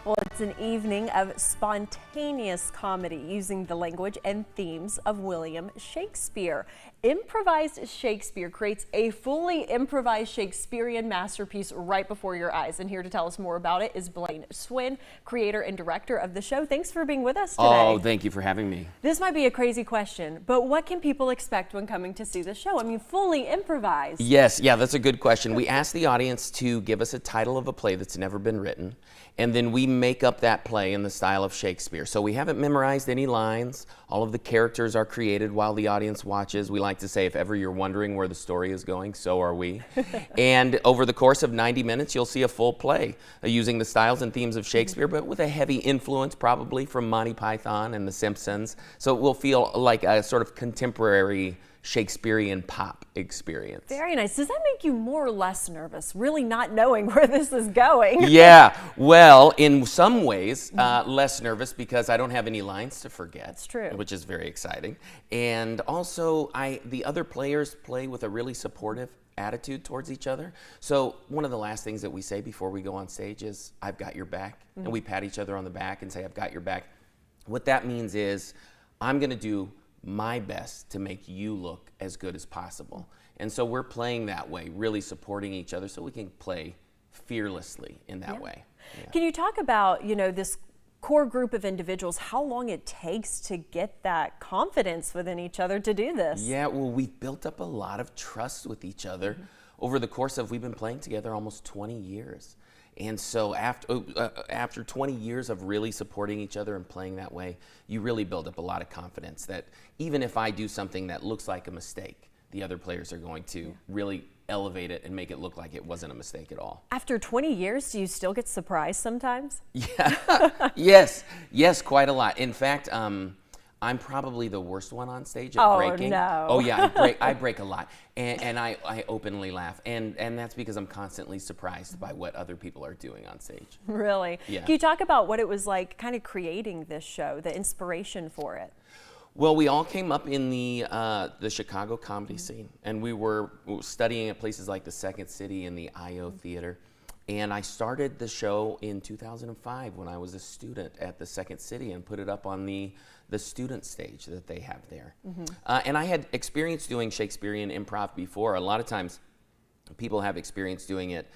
Well, it's an evening of spontaneous comedy using the language and themes of William Shakespeare. Improvised Shakespeare creates a fully improvised Shakespearean masterpiece right before your eyes. And here to tell us more about it is Blaine Swin, creator and director of the show. Thanks for being with us today. Oh, thank you for having me. This might be a crazy question, but what can people expect when coming to see the show? I mean, fully improvised. Yes, yeah, that's a good question. We asked the audience to give us a title of a play that's never been written, and then we make up that play in the style of Shakespeare. So we haven't memorized any lines. All of the characters are created while the audience watches. We like to say, if ever you're wondering where the story is going, so are we. And over the course of 90 minutes, you'll see a full play using the styles and themes of Shakespeare, but with a heavy influence probably from Monty Python and The Simpsons. So it will feel like a sort of contemporary Shakespearean pop experience. Very nice. Does that make you more or less nervous, really not knowing where this is going? Yeah, well, in some ways, less nervous because I don't have any lines to forget. That's true. Which is very exciting. And also, the other players play with a really supportive attitude towards each other. So one of the last things that we say before we go on stage is, "I've got your back." And we pat each other on the back and say, "I've got your back." What that means is, I'm going to do my best to make you look as good as possible. And so we're playing that way, really supporting each other so we can play fearlessly in that way. Yeah. Can you talk about, this core group of individuals, how long it takes to get that confidence within each other to do this? Yeah, well, we've built up a lot of trust with each other over the course of, we've been playing together almost 20 years. And so after 20 years of really supporting each other and playing that way, you really build up a lot of confidence that even if I do something that looks like a mistake, the other players are going to really elevate it and make it look like it wasn't a mistake at all. After 20 years, do you still get surprised sometimes? Yeah, yes, quite a lot. In fact, I'm probably the worst one on stage at breaking. No. Oh yeah, I break a lot, and I openly laugh, and that's because I'm constantly surprised by what other people are doing on stage. Really? Yeah. Can you talk about what it was like kind of creating this show, the inspiration for it? Well, we all came up in the Chicago comedy scene, and we were studying at places like the Second City and the IO Theater. And I started the show in 2005 when I was a student at the Second City and put it up on the student stage that they have there. And I had experience doing Shakespearean improv before. A lot of times people have experience doing it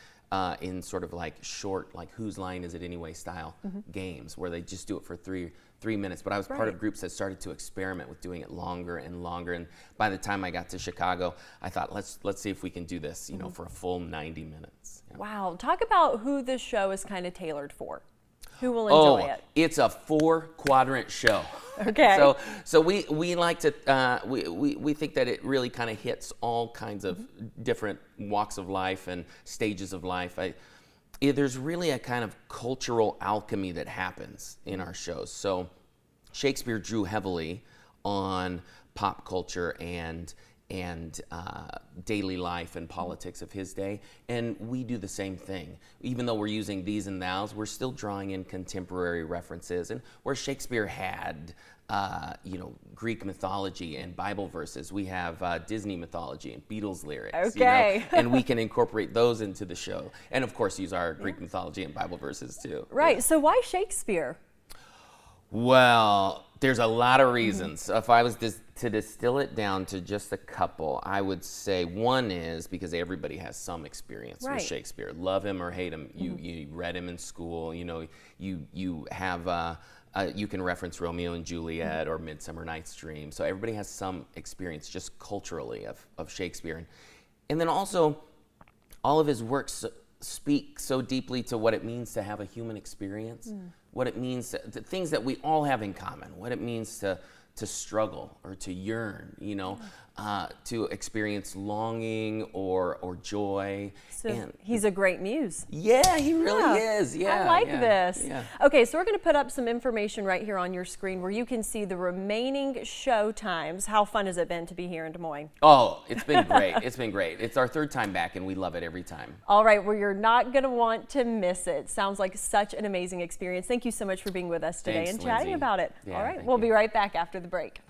in sort of like short, like whose line is it anyway style games where they just do it for three minutes. But I was part of groups that started to experiment with doing it longer and longer. And by the time I got to Chicago, I thought, let's see if we can do this, for a full 90 minutes. Yeah. Wow. Talk about who this show is kind of tailored for. Who will enjoy it? It's a 4-quadrant show. Okay. So we like to we think that it really kind of hits all kinds of different walks of life and stages of life. There's really a kind of cultural alchemy that happens in our shows. So Shakespeare drew heavily on pop culture and daily life and politics of his day, and we do the same thing. Even though we're using these and thous, we're still drawing in contemporary references, and where Shakespeare had Greek mythology and Bible verses, we have Disney mythology and Beatles lyrics. Okay. And we can incorporate those into the show, and of course use our Greek mythology and Bible verses too. Right. Yeah. So why Shakespeare? Well, there's a lot of reasons. If I was to distill it down to just a couple, I would say one is because everybody has some experience with Shakespeare. Love him or hate him, you read him in school. You have you can reference Romeo and Juliet or Midsummer Night's Dream. So everybody has some experience just culturally of Shakespeare, and then also all of his works speak so deeply to what it means to have a human experience, what it means to things that we all have in common, what it means to struggle or to yearn, to experience longing or joy. So he's a great muse. Yeah, he really is. Yeah, I like this. Yeah. Okay, so we're going to put up some information right here on your screen where you can see the remaining show times. How fun has it been to be here in Des Moines? Oh, it's been great. It's been great. It's our 3rd time back, and we love it every time. All right, well, you're not going to want to miss it. Sounds like such an amazing experience. Thank you so much for being with us today and chatting about it. Yeah, all right, we'll be right back after the break.